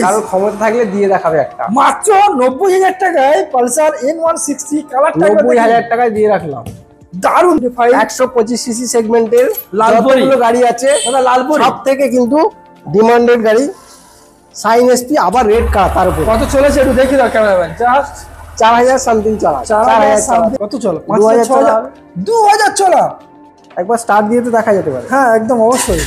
কারোর ক্ষমতা থাকলে দিয়ে দেখাবে একটা। মাত্র 90,000 টাকায় পালসার N160 কালারটা 90,000 টাকায় দিয়ে রাখলাম। দারুণ 125 সিসি সেগমেন্টের লালপরি গাড়ি আছে, লালপরি সব থেকে কিন্তু ডিমান্ডেড গাড়ি। সাইন এসপি, আবার রেড কার, তার উপর কত চলেছে একটু দেখি দাও ক্যামেরাম্যান। জাস্ট 4000 সামথিং চলা। 4000 কত চলো? 2000 চলা। একবার স্টার্ট দিয়ে তো দেখা যেতে পারে। হ্যাঁ একদম অবশ্যই,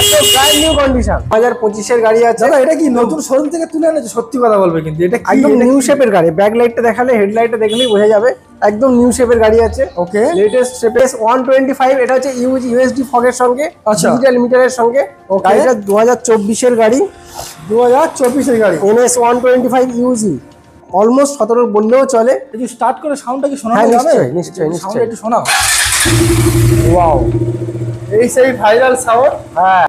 একদম ব্র্যান্ড নিউ কন্ডিশন। 2025 এর গাড়ি আছে। দাদা এটা কি নতুন শোরুম থেকে তুলে এনেছো? সত্যি কথা বলবে কিন্তু এটা একদম নিউ শেপের গাড়ি। ব্যাক লাইটটা দেখালে, হেডলাইটটা দেখলেই বোঝা যাবে একদম নিউ শেপের গাড়ি আছে। ওকে, লেটেস্ট শেপেস 125। এটা হচ্ছে ইউএসডি ফগের সঙ্গে, ডিজিটাল মিটারের সঙ্গে। গাড়িটা 2024 এর গাড়ি। 2024 এর গাড়ি, NS 125 ইউজি, অলমোস্ট 17 বললেও চলে। একটু স্টার্ট করে সাউন্ডটা কি শোনা যাবে? নিশ্চয়ই নিশ্চয়ই সাউন্ড নিশ্চয়ই। একটু শোনাও। ওয়াও, এই সেই ভাইরাল সাউন্ড। হ্যাঁ,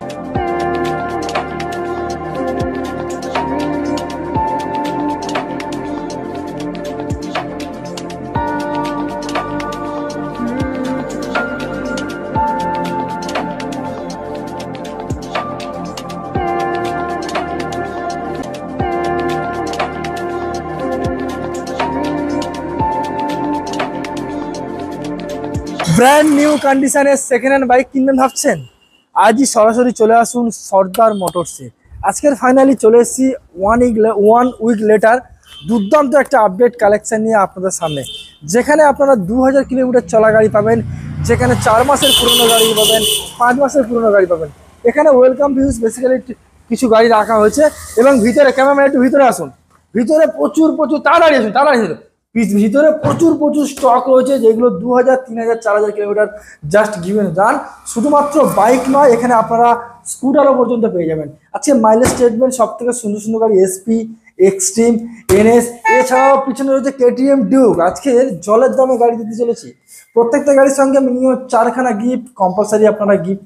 ব্র্যান্ড নিউ কন্ডিশনের সেকেন্ড হ্যান্ড বাইক কিনবেন ভাবছেন? আজই সরাসরি চলে আসুন সর্দার মোটরসে। আজকের ফাইনালি চলে এসেছি ওয়ান উইক লেটার দুর্দান্ত একটা আপডেট কালেকশন নিয়ে আপনাদের সামনে, যেখানে আপনারা 2000 কিলোমিটার চলা গাড়ি পাবেন, যেখানে 4 মাসের পুরনো গাড়ি পাবেন, 5 মাসের পুরনো গাড়ি পাবেন। এখানে ওয়েলকাম ভিউজ বেসিক্যালি কিছু গাড়ি রাখা হয়েছে, এবং ভিতরে ক্যামেরাম্যান একটু ভিতরে আসুন। ভিতরে প্রচুর তাড়াতাড়ি আসুন, ভিতরে প্রচুর স্টক রয়েছে, যেগুলো 2000, 3000, 4000 কিলোমিটার জাস্ট গিভেন রান। শুধুমাত্র বাইক নয়, এখানে আপনারা স্কুটারও পর্যন্ত পেয়ে যাবেন। আজকে মাইলেজ স্টেটমেন্ট সব থেকে সুন্দর গাড়ি এসপি, এক্সট্রিম, NS, এছাড়াও পিছনে রয়েছে KTM ডিউক। আজকে জলের দামে গাড়ি দিতে চলেছি। প্রত্যেকটা গাড়ির সঙ্গে মিনিমাম 4খানা গিফট কম্পালসারি আপনারা গিফট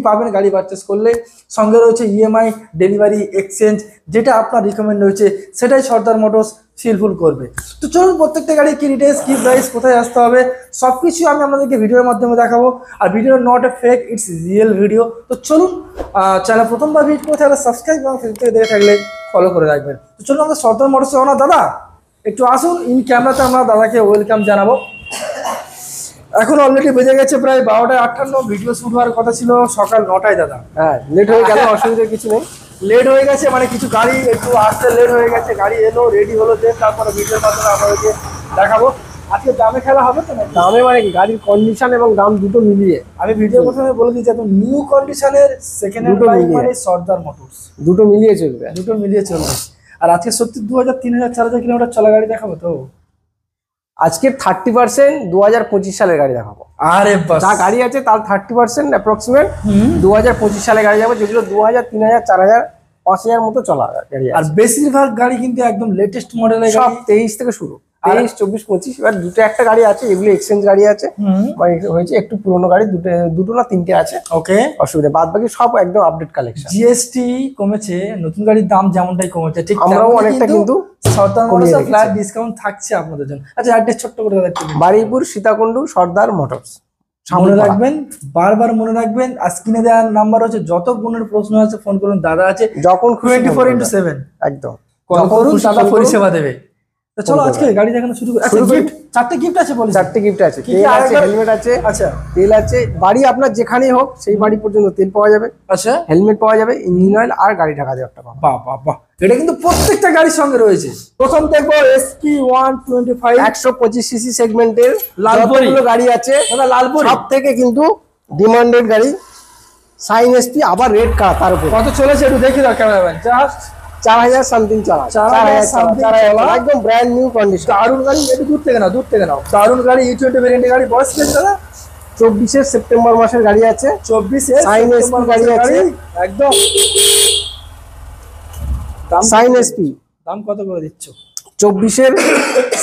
পাবেন গাড়ি পারচেস করলে। সঙ্গে রয়েছে EMI, ডেলিভারি, এক্সচেঞ্জ, যেটা আপনার রিকমেন্ড রয়েছে সেটাই সর্দার মোটরস ফিলফুল করবে। তো চলুন প্রত্যেকটা গাড়ি কি ডিটেলস, কি প্রাইস, কোথায় আসতে হবে, সব কিছু আমি আপনাদেরকে ভিডিওর মাধ্যমে দেখাবো। আর video not a fake, it's real video. তো চলুন, চ্যানেল প্রথমবার ভিজিট করে থাকলে সাবস্ক্রাইব এবং ফেসবুক থেকে দেখে থাকলে ফলো করে রাখবেন। তো চলুন আমাদের সর্দার মোটরসে না দাদা একটু আসুন, ইন ক্যামেরাতে আমরা দাদাকে ওয়েলকাম জানাবো। এখন অলরেডি বেজে গেছে প্রায় 12:58। ভিডিও শুট হওয়ার কথা ছিল সকাল 9টায় দাদা। হ্যাঁ, লেট হয়ে গেল, অসুবিধা কিছু নেই। লেট হয়ে গেছে মানে কিছু গাড়ি একটু আসতে লেট হয়ে গেছে, গাড়ি এলো, রেডি হলো, দেন তারপরে ভিডিওর মাধ্যমে আপনাদেরকে দেখাবো। আজকে দামে খেলা হবে তো না? দামে মানে কি, গাড়ির কন্ডিশন এবং দাম দুটো মিলিয়ে। আমি ভিডিও প্রথমে বলে দিচ্ছি, একদম নিউ কন্ডিশনের সেকেন্ড হ্যান্ড বাইক মানে সর্দার মোটরস। দুটো মিলিয়ে চলবে, আর আজকে সত্যি 2000, 3000, 4000 কিলোমিটার চলা গাড়ি দেখাবো তো। আজকে 30% 2025 সালের গাড়ি দেখাবো। আরে যা গাড়ি আছে তার 30% অ্যাপ্রক্সিমেট 2025 সালের গাড়ি যাবো, যেগুলো 2000, 3000, 4000, 5000 মতো চলা গাড়ি। আর বেশিরভাগ গাড়ি কিন্তু একদম লেটেস্ট মডেলের, সব 23 থেকে শুরু, 23, 24, 25। এবার দুটো একটা গাড়ি আছে, এগুলো এক্সচেঞ্জ গাড়ি আছে, হয়েছে একটু পুরোনো গাড়ি, দুটো না তিনটে আছে। ওকে, অসুবিধা, বাদ বাকি সব একদম আপডেট কালেকশন। জিএসটি কমেছে, নতুন গাড়ির দাম যেমনটাই কমেছে, ঠিক আমরাও অনেকটা কিন্তু সর্দার মোটরস ফ্ল্যাট ডিসকাউন্ট থাকছে আপনাদের জন্য। আচ্ছা অ্যাড্রেস ছোট্ট করে দেখতে বারুইপুর সীতাকুণ্ডু সর্দার মোটরস। মনে রাখবেন, বারবার মনে রাখবেন। আর স্ক্রিনে দেওয়ার নাম্বার হচ্ছে, যত গুণের প্রশ্ন আছে ফোন করুন, দাদা আছে যখন 24x7 একদম কল করুন, দাদা পরিষেবা দেবে। তো চলো আজকে গাড়ি দেখানো শুরু করি। আচ্ছা গিফট, 4টে গিফট আছে বলি। 4টে গিফট আছে, তেল আছে, হেলমেট আছে। আচ্ছা, তেল আছে, বাড়ি আপনার যেখানেই হোক সেই বাড়ি পর্যন্ত তেল পাওয়া যাবে। আচ্ছা, হেলমেট পাওয়া যাবে, ইঞ্জিন অয়েল আর গাড়ি ঢাকা দেওয়া একটা পাবো। বাহ বাহ বাহ, এটা কিন্তু প্রত্যেকটা গাড়ির সঙ্গে রয়েছে। প্রথম দেখবো SP 125 125 সিসি সেগমেন্টের লালপরি গাড়ি আছে। লালপরি সব থেকে কিন্তু ডিমান্ডেড গাড়ি। সাইন এসপি, আবার রেড কার, তার উপর কত চলেছে একটু দেখি দাও ক্যামেরাম্যান। জাস্ট 4000 সামথিং চলা। 4000 একদম ব্র্যান্ড নিউ কন্ডিশন। দারুণ গাড়ি, একটু দূর থেকে নাও। দারুণ গাড়ি, E20 ভেরিয়েন্টের গাড়ি। বয়স কি দাদা? 24 সেপ্টেম্বর মাসের গাড়ি আছে। 24 সাইন এসপি গাড়ি আছে একদম। সাইন এসপি দাম কত করে দিচ্ছ? 24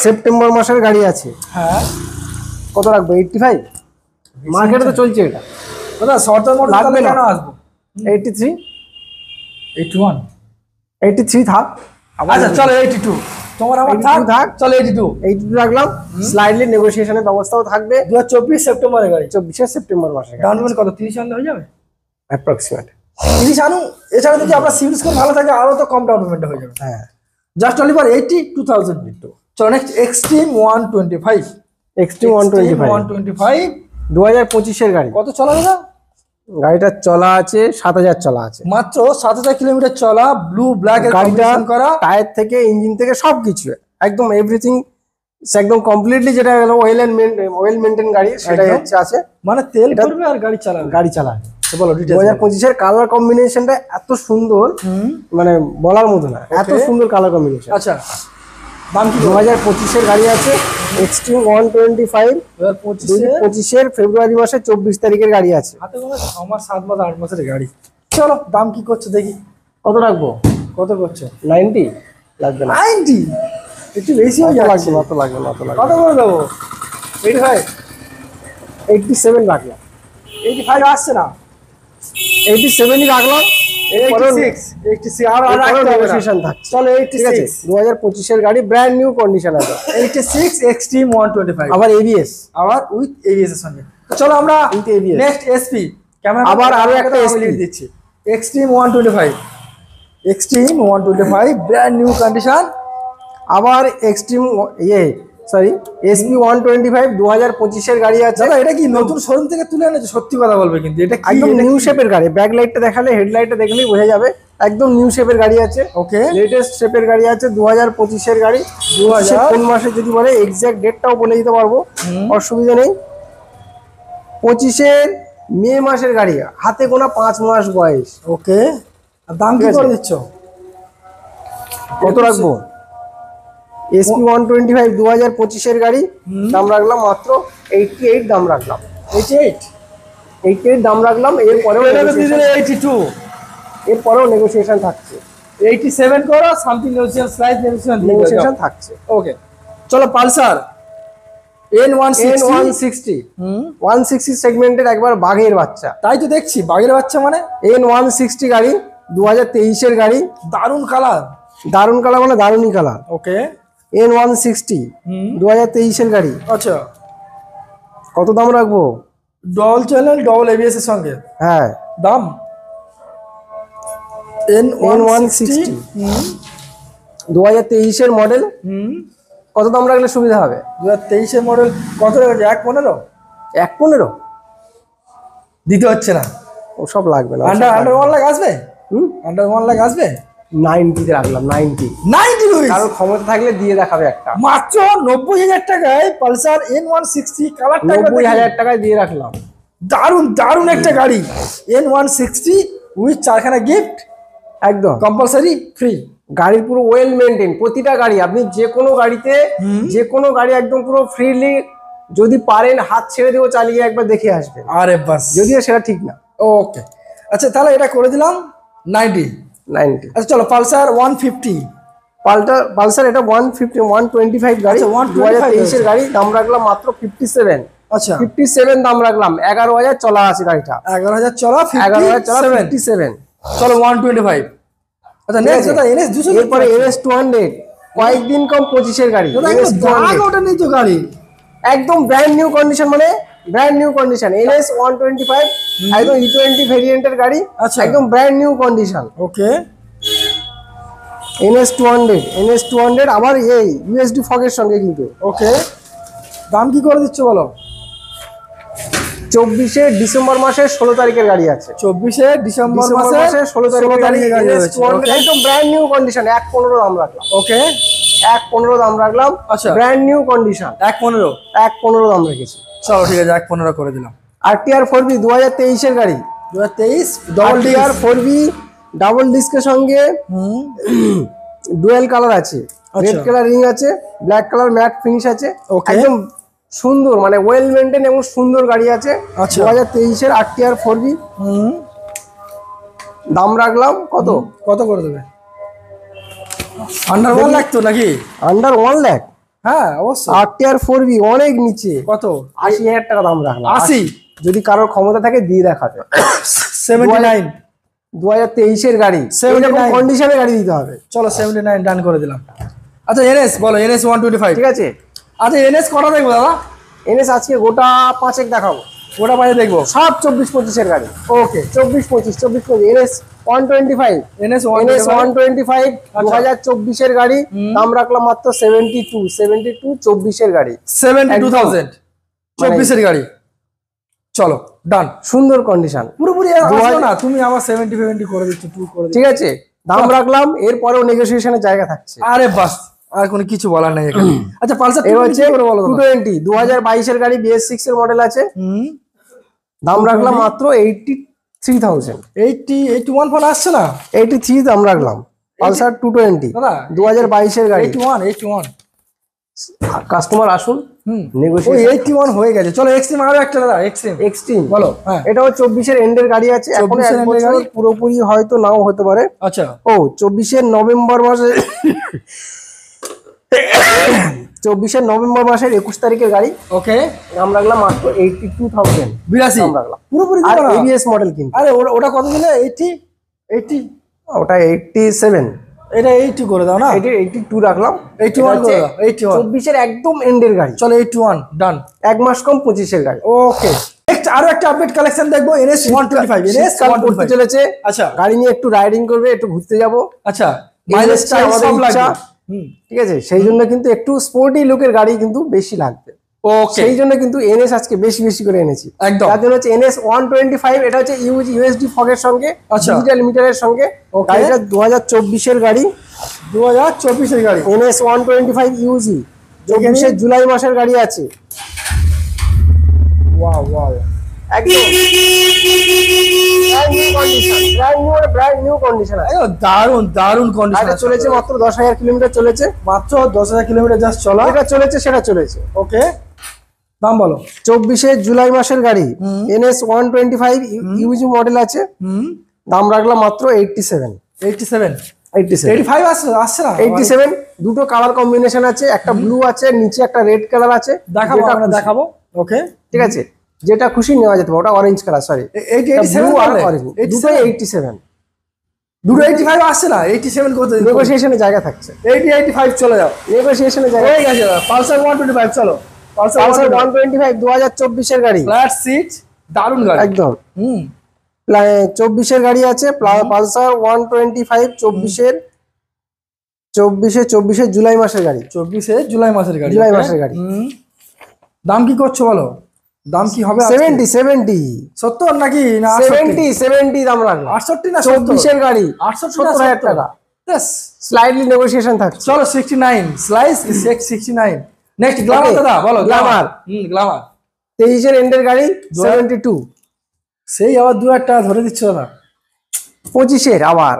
সেপ্টেম্বর মাসের গাড়ি আছে। হ্যাঁ, কত রাখবো? 85। মার্কেটে তো চলছে এটা দাদা। সর্দার মোটরস লাগবে কেন আসবো? 83, 81, 83 থাক। আচ্ছা চলো 82 তোমার আমার থাক। চলো 82 রাখলাম। স্লাইডলি নেগোসিয়েশনের ব্যবস্থাও থাকবে। 2024 সেপ্টেম্বরের গাড়ি, 24 সেপ্টেম্বর মাসে। ডাউন পেমেন্ট কত? 30 হয়ে যাবে অ্যাপ্রক্সিমেট। 30 আনুন, এছাড়া যদি আপনার সিভিল স্কোর ভালো থাকে আরো তো কম ডাউন পেমেন্ট হয়ে যাবে। হ্যাঁ, জাস্ট অনলি ফর 82,000। চলো নেক্সট এক্সট্রিম 125। এক্সট্রিম 125 125 2025 গাড়ি। কত চলা দাদা? গাড়িটা চলা আছে 7000 চলা আছে, মাত্র 7000 কিলোমিটার চলা, ব্লু ব্ল্যাক এর গাড়িটা কম্বিনেশন করা। টায়ার থেকে ইঞ্জিন থেকে সবকিছু একদম এভরিথিং একদম কমপ্লিটলি, যেটা হলো ওয়েল মেইনটেইন গাড়ি সেটাই একদম। হচ্ছে আছে। মানে তেল করবে আর গাড়ি চালাবে। গাড়ি চালাবে। তো বলো ডিটেইলস। 2025 কালার কম্বিনেশনটা এত সুন্দর, মানে বলার মতো না, এত সুন্দর কালার কম্বিনেশন। আচ্ছা, দাম কি? 2025 গাড়ি আছে এক্সট্রিম 125, 2025 ফেব্রুয়ারি মাসের 24 তারিখের গাড়ি আছে। হাতে গোনা 6 মাস 7 মাস 8 মাসের গাড়ি। চলো দাম কি করছো দেখি। কত রাখবো? কত করছো? 90 লাগবে না? 90 একটু বেশি হয়ে যাচ্ছে। অত লাগবে না, অত লাগবে। কত করে দেবো? 85 87 রাখলাম। 85 আসছে না? 87ই রাখলাম। 86 আর নেগোসিয়েশন থাকছে। চলো ঠিক আছে, 86 2025 গাড়ি ব্র্যান্ড নিউ কন্ডিশন আছে। 86 এক্সট্রিম 125 আবার এবিএস, আবার উইথ এবিএস এর সঙ্গে। তো চলো আমরা With ABS next SP camera আবার আরো একটা SP দিচ্ছি। Xtreme 125 brand new condition. আবার এক্সট্রিম এসপি 125 2025 গাড়ি আছে। দাদা এটা কি নতুন শোরুম থেকে তুলে এনেছো? সত্যি কথা বলবে কিন্তু এটা কি? একদম নিউ শেপের গাড়ি, ব্যাক লাইটটা দেখালে হেডলাইটটা দেখলেই বোঝা যাবে একদম নিউ শেপের গাড়ি আছে। ওকে, লেটেস্ট শেপের গাড়ি আছে 2025 গাড়ি। 2000 কোন মাসে যদি বলে এক্সাক্ট ডেটটাও বলে দিতে পারবো, অসুবিধা নেই। 25 মে মাসের গাড়ি, হাতে গোনা 5 মাস বয়স। ওকে, আর দাম কি করে দিচ্ছ? কত রাখবো? এসপি 125 2025 গাড়ি, দাম রাখলাম মাত্র 88 দাম রাখলাম। 88 দাম রাখলাম। এরপরেও 82 এরপরেও নেগোসিয়েশন থাকছে। 87 করো, সামথিং নেগোসিয়েশন থাকছে। ওকে, চলো পালসার N160 160 সেগমেন্টের একবার বাঘের বাচ্চা। তাই তো দেখছি বাঘের বাচ্চা মানে। N160 গাড়ি 2023 গাড়ি, দারুন কালার। দারুন কালার মানে দারুনই কালার। ওকে, N160 2023 গাড়ি। আচ্ছা, কত দাম রাখবো? ডবল চ্যানেল ডবল এবিএস এর সঙ্গে। হ্যাঁ, দাম N160 2023 মডেল। কত দাম রাখলে সুবিধা হবে? 2023 মডেল। কত রেখেছে? 1.15 1.15 দিতে হচ্ছে না। ওসব লাগবে না। আন্ডার 1 লাখ আসবে? আন্ডার 1 লাখ আসবে? 90 তে রাখলাম। 90 কারণ ক্ষমতা থাকলে দিয়ে দেখাবে একটা। মাত্র 90,000 টাকায় পালসার N160 কালারটা 90,000 টাকায় দিয়ে রাখলাম। দারুন দারুন একটা গাড়ি। N160 উইথ 4খানা গিফট, একদম কম্পালসারি ফ্রি। গাড়ির পুরো ওয়েল মেইনটেইন, প্রতিটা গাড়ি আপনি যে কোনো গাড়িতে যে কোনো গাড়ি একদম পুরো ফ্রিলি, যদি পারেন হাত ছেড়ে দিয়েও চালিয়ে একবার দেখে আসবেন। আরে বাস, যদিও সেটা ঠিক না। ওকে, আচ্ছা তাহলে এটা করে দিলাম 90। আচ্ছা চলো পালসার 150। পালসার এটা 125 গাড়ি, 2023 গাড়ি, দাম রাখলাম মাত্র 57। আচ্ছা 57 দাম রাখলাম। 11,000 চলা আছে গাড়িটা। 11,000 চলা, 11,000 চলা, 57। চলো 125। আচ্ছা নেক্সট দাদা NS 200। এরপরে NS 200 কয়েকদিন কম 25 গাড়ি। NS 200 ওটা নেই তো গাড়ি, একদম ব্র্যান্ড নিউ কন্ডিশন, মানে ব্র্যান্ড নিউ কন্ডিশন। NS 125 একদম E20 ভেরিয়েন্টের গাড়ি, একদম ব্র্যান্ড নিউ কন্ডিশন। ওকে, NS 200 আবার এই USD ফগের সঙ্গে কিন্তু। ওকে, দাম কি করে দিচ্ছ বলো? 24 ডিসেম্বর মাসের 16 তারিখের গাড়ি আছে। 24 ডিসেম্বর মাসের 16 তারিখের গাড়ি, NS 200 একদম ব্র্যান্ড নিউ কন্ডিশন। 1.15 দাম রাখলাম। ওকে, 1.15 দাম রাখলাম। আচ্ছা ব্র্যান্ড নিউ কন্ডিশন। 1.15 দাম রেখেছি। চলো ঠিক আছে 1.15 করে দিলাম। RTR 4B 2023 গাড়ি, 2023 RTR 4B ডাবল ডিস্কের সঙ্গে ডুয়েল কালার আছে, রেড কালার রিং আছে, ব্ল্যাক কালার ম্যাট ফিনিশ আছে। একদম সুন্দর, মানে ওয়েল মেইনটেইন এবং সুন্দর গাড়ি আছে। 2023 RTR 4B দাম রাখলাম কত? কত করে দেবে? আন্ডার 1 লাখ তো নাকি? আন্ডার 1 লাখ? হ্যাঁ অবশ্যই। RTR 4B অনেক নিচে। কত? 80,000 টাকা দাম রাখলাম। 80 যদি কারোর ক্ষমতা থাকে দিয়ে দেখাবে। 79 2023 গাড়ি, এরকম কন্ডিশনে গাড়ি দিতে হবে। চলো 79 ডান করে দিলাম। আচ্ছা NS বলো, NS 125 ঠিক আছে। আচ্ছা NS কটা দেখবো দাদা? NS আজকে গোটা 5 দেখাবো। ওটা বাইরে দেখবো সব 24-25 এর গাড়ি। ওকে 24-25 NS 125 NS 125 2024 এর গাড়ি, দাম রাখলাম মাত্র 72 24 এর গাড়ি, 72,000 24 এর গাড়ি। চলো ডান, সুন্দর কন্ডিশন পুরোপুরি আসলো না, তুমি আবার 70 করে দিচ্ছ, 2 করে দিচ্ছ। ঠিক আছে, দাম রাখলাম, এরপরেও নেগোসিয়েশনের জায়গা থাকছে। আরে বাস, আর কোনো কিছু বলার নেই এখানে। আচ্ছা পালসার এবার হচ্ছে 220 2022 এর গাড়ি, BS6 এর মডেল আছে, দাম রাখলাম মাত্র 83,000। 81 ফোন আসছে না, 83 দাম রাখলাম। পালসার 220 দাদা 2022 এর গাড়ি, 81 কাস্টমার আসুন, ওই নেগোসিয়েশন 81 হয়ে গেছে। চলো এক্সট্রিম আরো একটা দাদা, এক্সট্রিম বলো। হ্যাঁ এটাও 24 এর এন্ডের গাড়ি আছে, এখন 24 এর এক end এর বছর গাড়ি? পুরোপুরি হয়তো নাও হতে পারে। আচ্ছা ও 24 নভেম্বর মাসে 24 নভেম্বর মাসের 21 তারিখের গাড়ি, ওকে দাম রাখলাম মাত্র 82,000 82 দাম রাখলাম। পুরোপুরি আর দিবা না? ABS মডেল কিন্তু, আরে ওটা কত দিলে? 80 ওটা 87, এটা 80 করে দাও না, এটা 82 রাখলাম। 81 করে দাও, 81 24 এর একদম এন্ডের গাড়ি, চলো 81 ডান। এক মাস কম 25 এর গাড়ি। ওকে নেক্সট আরো একটা আপডেট কালেকশন দেখবো, NS 125 NS শীতকাল পড়তে 125। চলেছে, আচ্ছা গাড়ি নিয়ে একটু রাইডিং করবে, একটু ঘুরতে যাব, আচ্ছা মাইলেজ মাইলেজ চাই আমাদের সব ইচ্ছা। লাগবে। ঠিক আছে, সেই জন্য কিন্তু একটু স্পোর্টি লুকের গাড়ি কিন্তু বেশি লাগবে, ওকে সেই জন্য কিন্তু NS আজকে বেশি বেশি করে এনেছি। একদম। তার জন্য হচ্ছে NS 125, এটা হচ্ছে USD ফগের সঙ্গে, আচ্ছা। ডিজিটাল মিটারের সঙ্গে। Okay. গাড়িটা 2024 এর গাড়ি, 2024 এর গাড়ি, NS 125 UG, 24 জুলাই মাসের গাড়ি আছে, ওয়াও ওয়াও একদম ব্র্যান্ড নিউ কন্ডিশন আছে। দারুন দারুন গাড়িটা কন্ডিশন চলেছে মাত্র 10,000 কিলোমিটার চলেছে, মাত্র 10,000 কিলোমিটার জাস্ট চলা। এটা চলেছে সেটা চলেছে। ওকে দাম বলো। 24 জুলাই মাসের গাড়ি, NS 125 UG মডেল আছে, দাম রাখলাম মাত্র 87 87 87 85 আসছে না? 87 দুটো কালার কম্বিনেশন আছে, একটা ব্লু আছে, নিচে একটা রেড কালার আছে, দেখাবো যেটা আমরা খুশি। দেখাবো। ওকে ঠিক আছে, যেটা খুশি নেওয়া যেতে পারে, ওটা অরেঞ্জ কালার, সরি 87 ব্লু আর বললে? অরেঞ্জ, দুটো 87। দুটো 85 আসছে না, 87 করতে নেগোসিয়েশনের জায়গা থাকছে, 85 চলে যাও। নেগোসিয়েশনের জায়গা। হয়ে গেছে পালসার 125 চলো। পালসার 125 2024 এর গাড়ি, ফ্ল্যাট সিট দারুন গাড়ি একদম 24 এর গাড়ি আছে, পালসার 125 24 জুলাই মাসের গাড়ি, 24 জুলাই মাসের গাড়ি, জুলাই okay? মাসের গাড়ি। দাম কি করছো বলো, দাম কি হবে? 70 70 নাকি না 70 দাম রাখলাম। 68 না 24 এর গাড়ি 70,000 টাকা, Yes. স্লাইডলি নেগোসিয়েশন থাকছে। চলো 69 স্লাইস 69। নেক্সট গ্ল্যামার Okay, দাদা বলো। গ্ল্যামার। গ্ল্যামার 23 এর এন্ডের গাড়ি 72, সেই আবার 2,000 টাকা ধরে দিচ্ছ দাদা। 25 এর আবার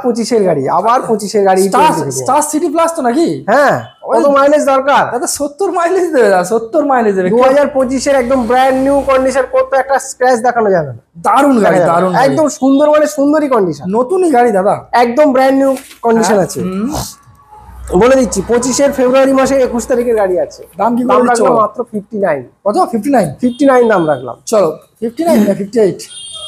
25 এর গাড়ি, আবার 25 এর গাড়ি, স্টার সিটি প্লাস তো নাকি? হ্যাঁ, কত মাইলেজ দরকার? দাদা 70 মাইলেজ দেবে দাদা, 70 মাইলেজ দেবে। 2025 এর একদম ব্র্যান্ড নিউ কন্ডিশন, কত একটা স্ক্র্যাচ দেখানো যাবে না। দারুন গাড়ি, দারুন গাড়ি। একদম সুন্দর, মানে সুন্দরী কন্ডিশন, নতুনই গাড়ি দাদা, একদম ব্র্যান্ড নিউ কন্ডিশন আছে। বলে দিচ্ছি 25 ফেব্রুয়ারি মাসে 21 তারিখের গাড়ি আছে, দাম কি দাম করে দিচ্ছ? রাখলাম মাত্র 59। কত? 59 দাম রাখলাম। চলো 59 না 58?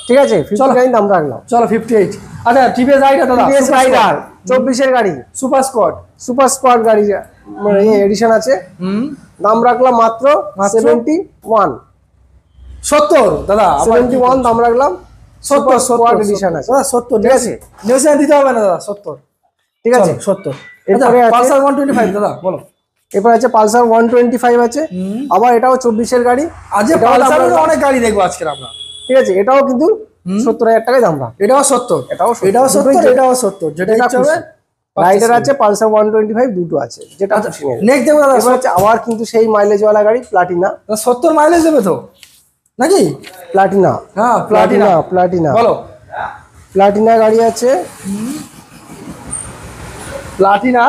ঠিক আছে, 59 দাম রাখলাম। চলো 58। আচ্ছা টিভিএস রাইডার দাদা, টিভিএস রাইডার 24 এর গাড়ি, সুপার সুপার গাড়ি মানে এডিশন আছে, দাম রাখলাম মাত্র 71 দাদা, 71 দাম রাখলাম। 70 এডিশন আছে দাদা, 70 ঠিক আছে, নেগোসিয়েশন দিতে হবে না দাদা, 70 ঠিক আছে। 70। এরপরে আছে পালসার 125 দাদা বলো। এরপর আছে পালসার 125 আছে, আবার এটাও 24 এর গাড়ি। আজ পালসারের অনেক গাড়ি দেখবো আজকে আমরা। ঠিক আছে, এটাও কিন্তু 70,000 টাকায় দাম রাখা। এটাও 70, এটাও 70, এটাও 70, এটাও 70, যেটা ইচ্ছা হবে। রাইডার আছে, পালসার 125 দুটো আছে, যেটা খুশি নেবে। নেক্সট দেখো দাদা, এবার হচ্ছে আবার কিন্তু সেই মাইলেজওয়ালা গাড়ি, প্লাটিনা। 70 মাইলেজ দেবে তো নাকি? প্লাটিনা, হ্যাঁ প্লাটিনা বলো। প্লাটিনা গাড়ি আছে, প্লাটিনা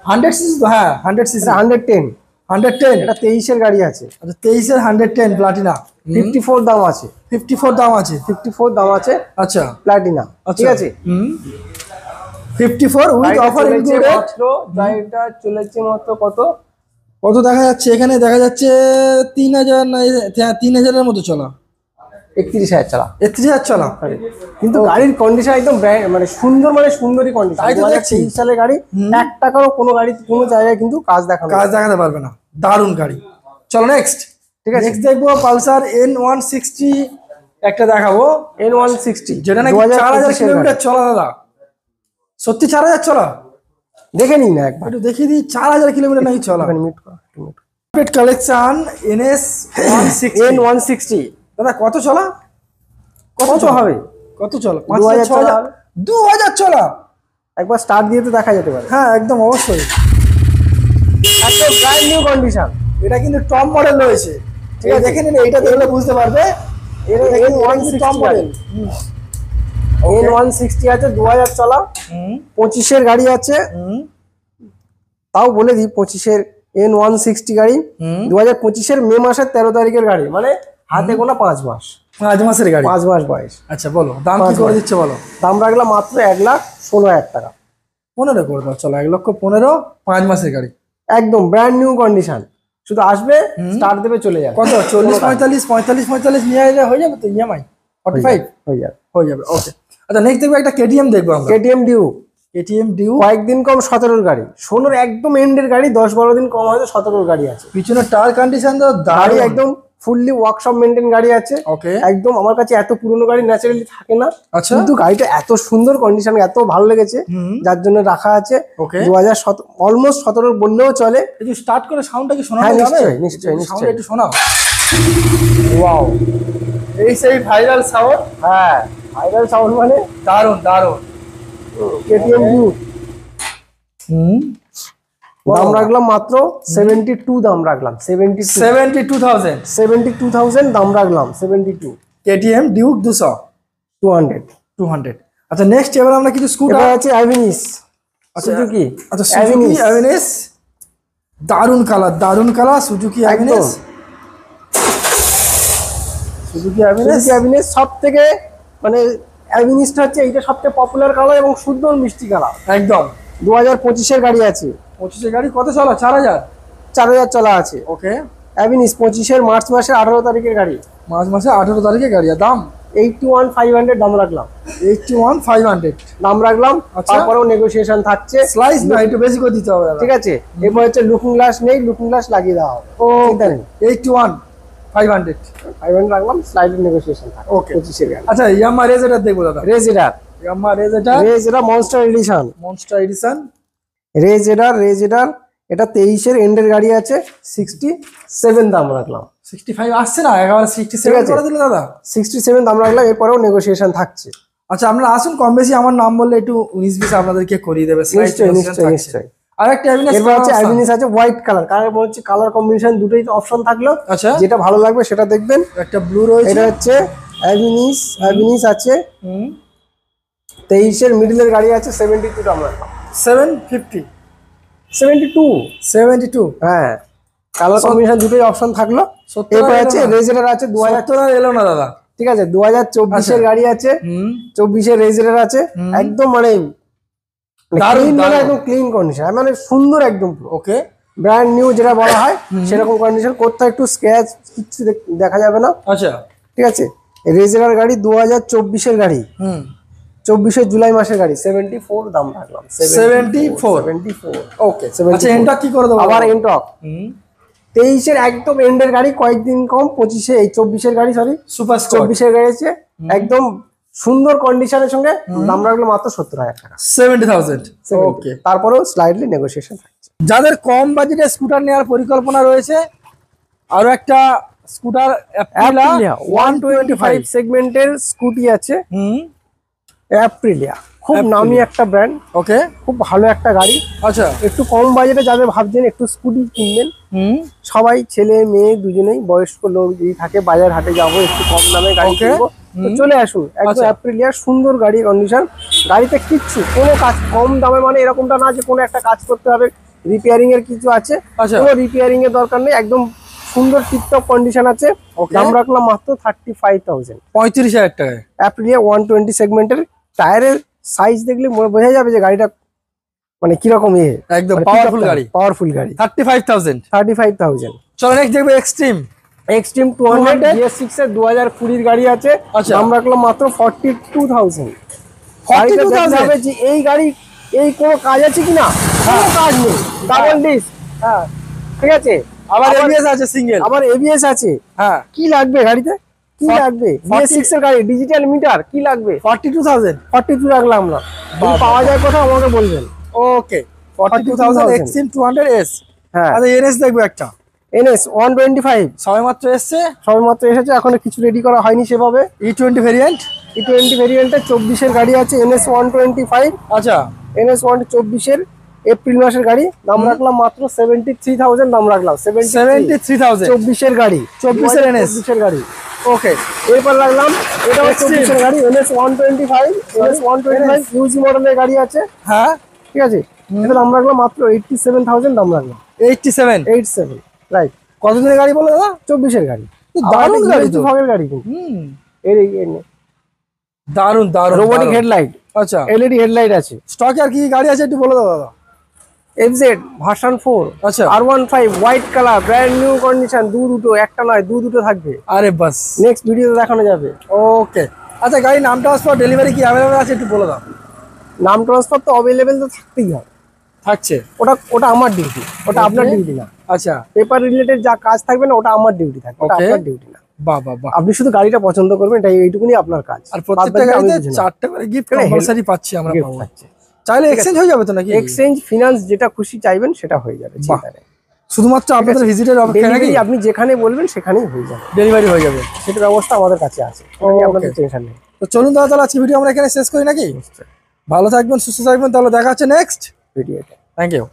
100 সিসি তো, হ্যাঁ 100 সিসি, 110, 110। এটা 23 এর গাড়ি আছে। আচ্ছা 23 এর 110 প্লাটিনা, 54 দাম আছে, 54 দাম আছে। 54 দাম আছে আচ্ছা প্লাটিনা, ঠিক আছে। 54 উইথ অফার ইনক্লুডেড। গাড়িটা চলেছে মাত্র কত দেখা যাচ্ছে এখানে? দেখা যাচ্ছে 3,000 না 3,000 এর মতো চলা, 31,000 চালা, 31,000 চলা। কিন্তু গাড়ির কন্ডিশন একদম মানে সুন্দর, মানে সুন্দরী কন্ডিশন। তাই তো দেখছি। 2023 সালের গাড়ি, 1 টাকারও কোনো গাড়ি কোনো জায়গায় কিন্তু কাজ দেখাতে পারবে না। দারুণ গাড়ি। চলো নেক্সট। ঠিক আছে। নেক্সট দেখবো পালসার N160 একটা দেখাবো, N160 যেটা নাকি 4000 কিলোমিটার চলা দাদা। সত্যি 4000 চলা? দেখে নিন না একবার, একটু দেখিয়ে দিই 4000 কিলোমিটার নাকি চলা। আপডেট কালেকশন N160 দাদা কত চলা? কত হবে? কত চলা? 2000 চলা। 2000 চলা? একবার স্টার্ট দিয়ে তো দেখা যেতে পারে। হ্যাঁ একদম অবশ্যই, একদম ব্র্যান্ড নিউ কন্ডিশন। এটা কিন্তু টপ মডেল রয়েছে, ঠিক আছে, দেখে নিন, এইটা দেখলে বুঝতে পারবে এটা টপ মডেল। N160 আছে 2000 চলা, 25 গাড়ি আছে। তাও বলে দিই 25 N160 গাড়ি 2025 মে মাসের 13 তারিখের গাড়ি, মানে হাতে গোনা 5 মাস। 5 মাসের গাড়ি, 5 মাস বয়স। আচ্ছা বলো দাম কি করে দিচ্ছে বলো? দাম রাখলাম মাত্র 1,16,000 টাকা। 15 করে দাও, চলো 1,15,000, 5 মাসের গাড়ি, একদম ব্র্যান্ড নিউ কন্ডিশন। শুধু আসবে, স্টার্ট দেবে, চলে যাবে। কত 40 45 নিয়ে আসলে হয়ে যাবে তো? ইএমআই 45 হয়ে যাবে, হয়ে যাবে। ওকে, আচ্ছা নেক্সট দেখবো একটা কেটিএম দেখবো আমরা। KTM due. কেটিএম ডিউ কয়েকদিন কম 17 গাড়ি, 16 একদম এন্ডের গাড়ি, 10-12 দিন কম হয়তো 17 গাড়ি আছে। পিছনে টায়ার কন্ডিশন তো গাড়ি দারুণ, একদম ফুললি ওয়ার্কশপ মেইনটেইন গাড়ি আছে। ওকে, একদম আমার কাছে এত পুরনো গাড়ি ন্যাচারালি থাকে না, আচ্ছা, কিন্তু গাড়িটা এত সুন্দর কন্ডিশন, এত ভালো লেগেছে যার জন্য রাখা আছে। ওকে, 2017 অলমোস্ট 17 বললেও চলে। একটু স্টার্ট করে সাউন্ডটা কি শোনা হ্যাঁ যাবে? নিশ্চয়ই নিশ্চয়ই সাউন্ড নিশ্চয়ই। একটু শোনাও। ওয়াও, এই সেই ভাইরাল সাউন্ড। হ্যাঁ ভাইরাল সাউন্ড মানে দারুণ দারুণ। কেটিএম ডিউ। দাম রাখলাম মাত্র 72, দাম রাখলাম 72,000 72,000 দাম রাখলাম 72। KTM Duke 200। আচ্ছা নেক্সট এবার আমরা কিছু স্কুটার এবার আছে অ্যাভিনিস। আচ্ছা সুজুকি। আচ্ছা সুজুকি অ্যাভিনিস, দারুণ কালার সুজুকি অ্যাভিনিস। সুজুকি অ্যাভিনিস সব থেকে মানে অ্যাভিনিসটা হচ্ছে এইটা সবথেকে পপুলার কালার এবং সুন্দর মিষ্টি কালার। একদম 2025 গাড়ি আছে। 25 গাড়ি কত চলা? 4000 চলা আছে। ওকে, অ্যাভিনিস 25 মার্চ মাসের 18 তারিখের গাড়ি। মার্চ মাসে 18 তারিখে গাড়ি। আর দাম 81,500 দাম রাখলাম। 81,500 দাম রাখলাম। আচ্ছা। তারপরেও নেগোসিয়েশন থাকছে। স্লাইস না, একটু বেশি করে দিতে হবে দাদা। ঠিক আছে। এরপর হচ্ছে লুকিং গ্লাস নেই, লুকিং গ্লাস লাগিয়ে দেওয়া হবে। ও চিন্তা নেই। 81,500 500 রাখলাম, স্লাইডের নেগোসিয়েশন থাকে। ওকে 25 গাড়ি। আচ্ছা ইয়ামা রেজেটার দেখবো দাদা। ইয়ামা রেজেটার মনস্টার এডিশন। রেজেডার এটা 23 এন্ডের গাড়ি আছে। 67 দাম রাখলাম। 65 আসছে না, একেবারে 67 করে দিলে দাদা। 67 দাম রাখলাম, এরপরেও নেগোসিয়েশন থাকছে। আচ্ছা আপনারা আসুন, কম বেশি আমার নাম বললে একটু 19-20 আপনাদেরকে করিয়ে দেবে। নিশ্চয়ই। আর একটা এরপর আছে অ্যাভিনিস আছে হোয়াইট কালার। কালার হচ্ছে কালার কম্বিনেশন দুটোই অপশন থাকলো, আচ্ছা যেটা ভালো লাগবে সেটা দেখবেন। একটা ব্লু রয়েছে, এটা হচ্ছে অ্যাভিনিস আছে 23 মিডলের গাড়ি আছে। 72 দাম রাখলাম। 750 72 হ্যাঁ, কালার কম্বিনেশন দুটোই অপশন থাকলো। এরপর আছে রেজেডার আছে 2000 এলো না দাদা। ঠিক আছে, 2024 গাড়ি আছে। 24 রেজেডার আছে, একদম মানে একদম ক্লিন কন্ডিশন, মানে সুন্দর একদম। ওকে, ব্র্যান্ড নিউ যেটা বলা হয় সেরকম কন্ডিশন, কোথাও একটু স্ক্র্যাচ কিছু দেখা যাবে না। আচ্ছা ঠিক আছে। রেজেডার গাড়ি 2024 গাড়ি, 24 জুলাই মাসের গাড়ি। 74 দাম রাখলাম। 74 ওকে। আচ্ছা এন্টক কি করে দেবো? আবার এন্টক 23 একদম এন্ডের গাড়ি, কয়েকদিন কম। 24 গাড়ি, সরি সুপার 24 গাড়ি আছে, একদম সুন্দর কন্ডিশনের সঙ্গে। দাম রাখলো মাত্র 70,000 টাকা। 70,000 ওকে। তারপরেও স্লাইডলি নেগোসিয়েশন থাকছে। যাদের কম বাজেটে স্কুটার নেওয়ার পরিকল্পনা রয়েছে, আরো একটা স্কুটার অ্যাপ্রিলিয়া 125 সেগমেন্টের স্কুটি আছে। অ্যাপ্রিলিয়া খুব নামি একটা ব্র্যান্ড। ওকে, খুব ভালো একটা গাড়ি। আচ্ছা একটু কম বাজেটে যাদের ভাবছেন একটু স্কুটি কিনবেন, সবাই ছেলে মেয়ে দুজনেই, বয়স্ক লোক যদি থাকে, বাজার হাটে যাবো একটু কম দামে গাড়ি কিনবো, তো চলে আসুন। একদম অ্যাপ্রিলিয়া সুন্দর গাড়ি কন্ডিশন। গাড়িতে কিচ্ছু কোনো কাজ, কম দামে মানে এরকমটা না যে কোনো একটা কাজ করতে হবে, রিপেয়ারিং এর কিছু আছে, কোনো রিপেয়ারিং এর দরকার নেই, একদম সুন্দর টিপটপ কন্ডিশন আছে। দাম রাখলাম মাত্র 35,000। 35,000 টাকায় অ্যাপ্রিলিয়া 120 সেগমেন্টের। টায়ারের সাইজ দেখলে বোঝা যাবে যে গাড়িটা মানে কিরকম একদম পাওয়ারফুল গাড়ি। 35,000। চলো নেক্সট দেখবো এক্সট্রিম 200 GS6 এর 2020 গাড়ি আছে। দাম রাখলাম মাত্র 42,000। গাড়িটা দেখতে হবে যে এই গাড়ি এই কোনো কাজ আছে কিনা, কোনো কাজ নেই, ডাবল ডিস্ক। হ্যাঁ ঠিক আছে, আবার এবিএস আছে সিঙ্গেল, আবার এবিএস আছে। হ্যাঁ কি লাগবে গাড়িতে, কি লাগবে? BS6 এর গাড়ি, ডিজিটাল মিটার, কি লাগবে? 42,000। 42 রাখলাম না, যদি পাওয়া যায় কোথাও আমাকে বলবেন। ওকে 42,000 Xtreme 200S। হ্যাঁ আচ্ছা এনএস দেখবো একটা, NS 125 সবেমাত্র এসছে, সবেমাত্র এসেছে, এখনো কিছু রেডি করা হয়নি সেভাবে। E20 variant. E20 ভেরিয়েন্টের 24 এর গাড়ি আছে, NS 125। আচ্ছা NS 124 এর এপ্রিল মাসের গাড়ি, দাম রাখলাম মাত্র 73,000, দাম রাখলাম 73,000 24 এর গাড়ি, 24 এর NS 24 এর গাড়ি। ওকে এরপর রাখলাম এটাও 24 এর গাড়ি, NS 125। NS 125 ইউজি মডেলের গাড়ি আছে, হ্যাঁ ঠিক আছে। এটা দাম রাখলাম মাত্র 87,000, দাম রাখলাম 87। 87, রাইট। কতদিনের গাড়ি বলে দাদা? 24 এর গাড়ি, দারুণ গাড়ি তো, ভাগের গাড়ি কিন্তু। দারুণ দারুণ রোবোটিক হেডলাইট, আচ্ছা LED হেডলাইট আছে। স্টকে আর কি গাড়ি আছে একটু বলে দাও দাদা। FZ ভার্সন 4, আচ্ছা R15 white colour, brand new condition, দুটো, একটা নয় দুটো থাকবে। আরে বাস, নেক্সট ভিডিওতে দেখানো যাবে। ওকে আচ্ছা গাড়ি নাম ট্রান্সফার ডেলিভারি কি অ্যাভেলেবল আছে একটু বলে দাও। নাম ট্রান্সফার তো অ্যাভেলেবেল তো থাকতেই হয়, থাকছে, ওটা আমার ডিউটি, ওটা আপনার ডিউটি না। আচ্ছা পেপার রিলেটেড যা কাজ থাকবে না, ওটা আমার ডিউটি থাকবে, ওটা Okay. আপনার ডিউটি না। বাহ বাহ বাহ। আপনি শুধু গাড়িটা পছন্দ করবেন, এটাই, এইটুকুনি আপনার কাজ। আর প্রত্যেকটা গাড়িতে 4টা করে গিফট কম্পালসারি পাচ্ছি আমরা, পাবো। চাইলে এক্সচেঞ্জ হয়ে যাবে তো নাকি? এক্সচেঞ্জ ফিনান্স যেটা খুশি চাইবেন সেটা হয়ে যাবে, বাহ। চিন্তা নেই। শুধুমাত্র আপনাদের ভিজিটের অপেক্ষা নাকি? ডেলিভারি আপনি যেখানে বলবেন সেখানেই হয়ে যাবে, ডেলিভারি হয়ে যাবে, সেটার ব্যবস্থা আমাদের কাছে আছে, এটা নিয়ে আপনাদের Okay. টেনশন নেই। তো চলুন দাদা তাহলে আজকে ভিডিও আমরা এখানে শেষ করি নাকি? ভালো থাকবেন, সুস্থ থাকবেন, তাহলে দেখা হচ্ছে নেক্সট ভিডিওটা। Thank you.